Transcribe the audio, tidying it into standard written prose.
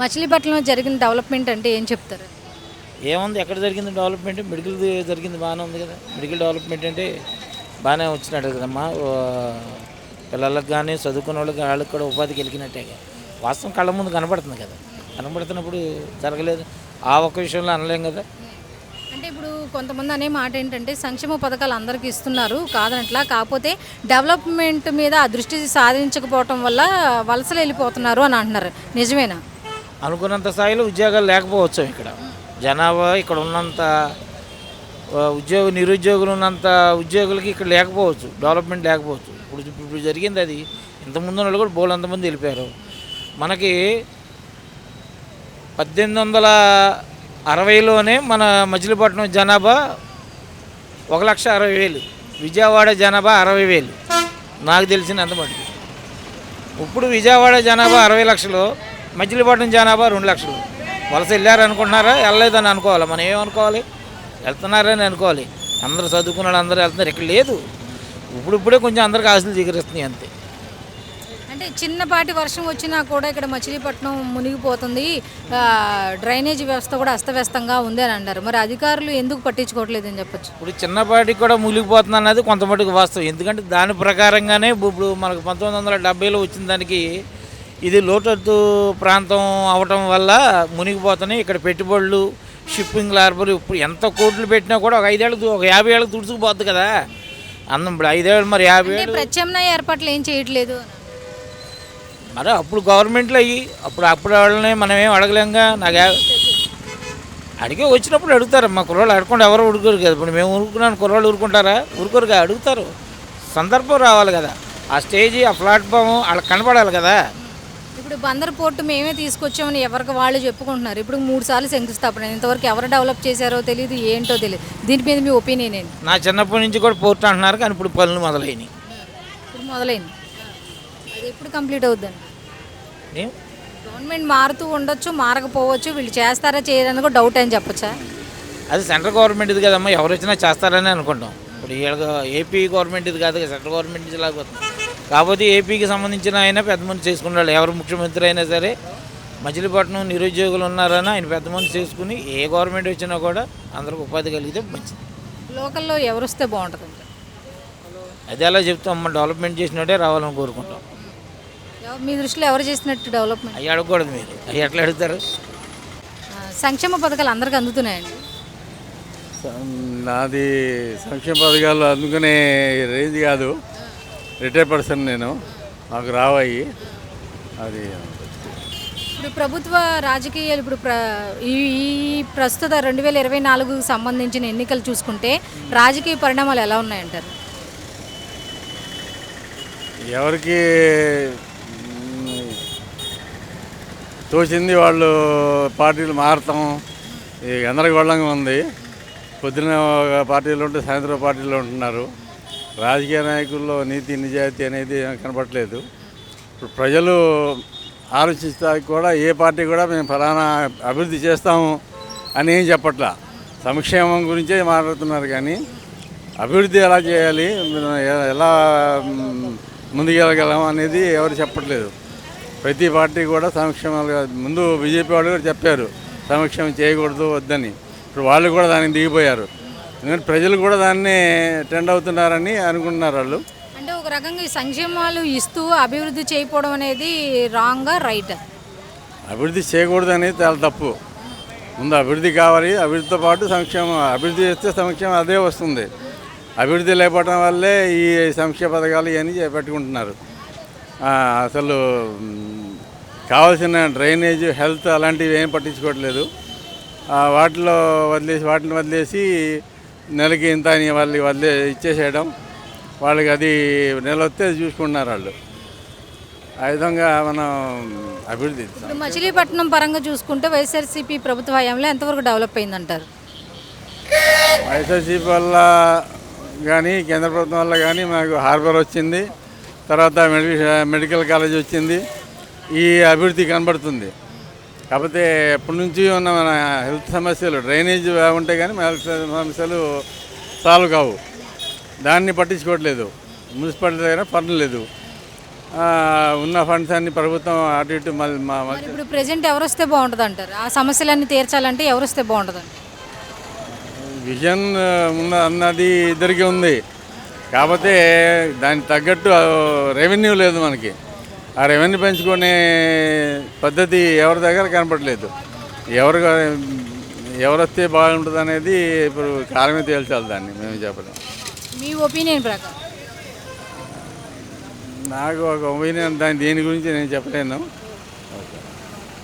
మచిలీపట్నంలో జరిగిన డెవలప్మెంట్ అంటే ఏం చెప్తారు? ఏముంది, ఎక్కడ జరిగింది డెవలప్మెంట్? మెడికల్ జరిగింది, బాగానే ఉంది కదా. మెడికల్ డెవలప్మెంట్ అంటే బాగానే వచ్చినట్టు కదమ్మా. పిల్లలకు కానీ చదువుకున్న వాళ్ళకి వాళ్ళకి కూడా ఉపాధి కలిగినట్టే. వాస్తవం కళ్ళ ముందు కనబడుతుంది కదా. కనబడుతున్నప్పుడు జరగలేదు ఆ ఒక్క విషయంలో అనలేం కదా. అంటే ఇప్పుడు కొంతమంది అనే మాట ఏంటంటే సంక్షేమ పథకాలు అందరికీ ఇస్తున్నారు కాదనట్లా, కాకపోతే డెవలప్మెంట్ మీద ఆ దృష్టి సాధించకపోవటం వల్ల వలసలు వెళ్ళిపోతున్నారు అని అంటున్నారు. నిజమేనా? అనుకున్నంత స్థాయిలో ఉద్యోగాలు లేకపోవచ్చు. ఇక్కడ జనాభా ఇక్కడ ఉన్నంత నిరుద్యోగులు ఉన్నంత ఉద్యోగులకి ఇక్కడ లేకపోవచ్చు, డెవలప్మెంట్ లేకపోవచ్చు. ఇప్పుడు జరిగింది అది. ఇంతకుముందు వాళ్ళు కూడా బోలంతమంది వెళ్ళిపోయారు. మనకి 1860లోనే మన మచిలీపట్నం జనాభా 1,60,000, విజయవాడ జనాభా 60,000 నాకు తెలిసినంత మటుకు. ఇప్పుడు విజయవాడ జనాభా 60 లక్షలు, మచిలీపట్నం జనాభా 2 లక్షలు. వలస వెళ్ళారు అనుకుంటున్నారా? వెళ్ళలేదని అనుకోవాలి. మనం ఏమనుకోవాలి? వెళ్తున్నారని అనుకోవాలి. అందరూ చదువుకున్న వాళ్ళు అందరూ వెళ్తున్నారు. ఇక్కడ లేదు. ఇప్పుడిప్పుడే కొంచెం అందరికి ఆశలు దిగరిస్తున్నాయి అంతే. అంటే చిన్నపాటి వర్షం వచ్చినా కూడా ఇక్కడ మచిలీపట్నం మునిగిపోతుంది, డ్రైనేజీ వ్యవస్థ కూడా అస్తవ్యస్తంగా ఉంది అని అంటారు. మరి అధికారులు ఎందుకు పట్టించుకోవట్లేదని చెప్పొచ్చు. ఇప్పుడు చిన్నపాటికి కూడా మునిగిపోతుంది అన్నది కొంతమటుకు వాస్తవం. ఎందుకంటే దాని ప్రకారంగానే ఇప్పుడు మనకు 1970లో వచ్చిన దానికి ఇది లోతట్టు ప్రాంతం అవటం వల్ల మునిగిపోతున్నాయి. ఇక్కడ పెట్టుబడులు, షిప్పింగ్ హార్బర్ ఇప్పుడు ఎంత కోట్లు పెట్టినా కూడా ఒక 5 ఏళ్ళకి, ఒక 50 ఏళ్ళకి తుడుచుకుపోద్ది కదా అందం. ఇప్పుడు 5 ఏళ్ళు, మరి 50 ఏళ్ళు ప్రత్యామ్నాయ ఏర్పాట్లు ఏం చేయట్లేదు. మరి అప్పుడు గవర్నమెంట్లో అయ్యి అప్పుడు వాళ్ళని మనం ఏం అడగలేంగా. అడిగే వచ్చినప్పుడు అడుగుతారు. మా కుర్రాళ్ళు అడగకుండా ఎవరు ఊరుకోరు కదా. ఇప్పుడు మేము ఊరుకున్నాను, కుర్రాళ్ళు ఊరుకుంటారా? ఊరుకోరుగా, అడుగుతారు. సందర్భం రావాలి కదా. ఆ స్టేజీ, ఆ ప్లాట్ఫామ్ వాళ్ళకి కనపడాలి కదా. ఇప్పుడు బందర్ పోర్టు మేమే తీసుకొచ్చామని ఎవరికి వాళ్ళు చెప్పుకుంటున్నారు. ఇప్పుడు 3 సార్లు శంకుస్థాపన, ఇంతవరకు ఎవరు డెవలప్ చేశారో తెలియదు, ఏంటో తెలియదు. దీని మీద మీ ఒపీనియన్ ఏంటి? నా చిన్నప్పటి నుంచి కూడా పోర్టు అంటున్నారు, కానీ ఇప్పుడు పనులు మొదలైనవి. ఇప్పుడు మొదలైంది. అది ఎప్పుడు కంప్లీట్ అవుద్దండి? గవర్నమెంట్ మారుతూ ఉండొచ్చు, మారకపోవచ్చు. వీళ్ళు చేస్తారా చేయరని కూడా డౌట్ అని చెప్పచ్చా? అది సెంట్రల్ గవర్నమెంట్ ఇది కదమ్మా. ఎవరు వచ్చినా చేస్తారని అనుకుంటాం. ఇప్పుడు ఏపీ గవర్నమెంట్ ఇది కాదు, సెంట్రల్ గవర్నమెంట్ ఇది లాగపోతుంది. కాకపోతే ఏపీకి సంబంధించిన ఆయన పెద్ద మంది చేసుకున్నాడు. ఎవరు ముఖ్యమంత్రి అయినా సరే మచిలీపట్నం నిరుద్యోగులు ఉన్నారని ఆయన పెద్ద మంది చేసుకుని ఏ గవర్నమెంట్ వచ్చినా కూడా అందరికి ఉపాధి కలిగితే మంచిది. లోకల్లో ఎవరు వస్తే బాగుంటుంది? అదే అలా చెప్తాం. అమ్మ డెవలప్మెంట్ చేసినట్టే రావాలని కోరుకుంటాం. మీ దృష్టిలో ఎవరు చేసినట్టు డెవలప్మెంట్? అవి అడగకూడదు. మీరు అవి ఎట్లా అడుగుతారు? సంక్షేమ పథకాలు అందరికి అందుతున్నాయండి. నాది సంక్షేమ పథకాలు అందుకునే రేంజ్ కాదు. రిటైర్ పర్సన్ నేను, నాకు రావాయి. అది ఇప్పుడు ప్రభుత్వ రాజకీయాలు ఇప్పుడు ఈ ప్రస్తుత 2024కు సంబంధించిన ఎన్నికలు చూసుకుంటే రాజకీయ పరిణామాలు ఎలా ఉన్నాయంటారు? ఎవరికి తోచింది వాళ్ళు పార్టీలు మారతాం గందరగోళంగా ఉంది. పొద్దున పార్టీలు ఉంటే సాయంత్రం పార్టీలు ఉంటున్నారు. రాజకీయ నాయకుల్లో నీతి నిజాయితీ అనేది కనపడలేదు. ఇప్పుడు ప్రజలు ఆలోచిస్తానికి కూడా ఏ పార్టీ కూడా మేము ఫలానా అభివృద్ధి చేస్తాము అని ఏం చెప్పట్లా. సంక్షేమం గురించే మాట్లాడుతున్నారు కానీ అభివృద్ధి ఎలా చేయాలి, ఎలా ముందుకెళ్ళగలం అనేది ఎవరు చెప్పట్లేదు. ప్రతి పార్టీ కూడా సంక్షేమాలు ముందు బీజేపీ వాళ్ళు కూడా చెప్పారు సంక్షేమం చేయకూడదు వద్దని. ఇప్పుడు వాళ్ళు కూడా దానికి దిగిపోయారు. ఎందుకంటే ప్రజలు కూడా దాన్ని ట్రెండ్ అవుతున్నారని అనుకుంటున్నారు వాళ్ళు. అంటే ఒక రకంగా ఈ సంక్షేమాలు ఇస్తూ అభివృద్ధి చేయకపోవడం అనేది రాంగా రైట్? అభివృద్ధి చేయకూడదు అనేది చాలా తప్పు. ముందు అభివృద్ధి కావాలి, అభివృద్ధితో పాటు సంక్షేమం. అభివృద్ధి చేస్తే సంక్షేమం అదే వస్తుంది. అభివృద్ధి లేకపోవడం వల్లే ఈ సంక్షేమ పథకాలు ఇవన్నీ పెట్టుకుంటున్నారు. అసలు కావాల్సిన డ్రైనేజ్, హెల్త్ అలాంటివి ఏం పట్టించుకోవట్లేదు. వాటిని వదిలేసి నెలకి ఇంత అని వాళ్ళు ఇచ్చేసేయడం, వాళ్ళకి అది నెల వస్తే చూసుకుంటున్నారు వాళ్ళు. ఆ విధంగా మనం అభివృద్ధి. ఇప్పుడు మచిలీపట్నం పరంగా చూసుకుంటే వైఎస్ఆర్సీపీ ప్రభుత్వ హయాంలో ఎంతవరకు డెవలప్ అయిందంటారు? వైఎస్ఆర్సీపీ వల్ల కానీ కేంద్ర ప్రభుత్వం వల్ల కానీ మాకు హార్బర్ వచ్చింది, తర్వాత మెడికల్ కాలేజ్ వచ్చింది. ఈ అభివృద్ధి కనబడుతుంది. కాకపోతే ఎప్పటి నుంచి ఉన్న మన హెల్త్ సమస్యలు, డ్రైనేజ్ ఉంటే కానీ మన హెల్త్ సమస్యలు సాల్వ్ కావు. దాన్ని పట్టించుకోవట్లేదు. మున్సిపాలిటీ దగ్గర పనులు లేదు. ఉన్న ఫండ్స్ అన్ని ప్రభుత్వం అటు ఇటు మరి ఇప్పుడు ప్రెజెంట్ ఎవరు వస్తే బాగుంటుంది అంటారు? ఆ సమస్యలన్నీ తీర్చాలంటే ఎవరు వస్తే బాగుంటుంది? విజన్ అన్నది ఇద్దరికి ఉంది, కాకపోతే దానికి తగ్గట్టు రెవెన్యూ లేదు మనకి. ఆ రెవెన్యూ పెంచుకునే పద్ధతి ఎవరి దగ్గర కనపడలేదు. ఎవరు వస్తే బాగుంటుంది అనేది ఇప్పుడు కాలమే తేల్చాలి, దాన్ని మేము చెప్పలేం. మీ ఒపీనియన్ ప్రకారం నాకు ఒక ఒపీనియన్, దీని గురించి నేను చెప్పలేను.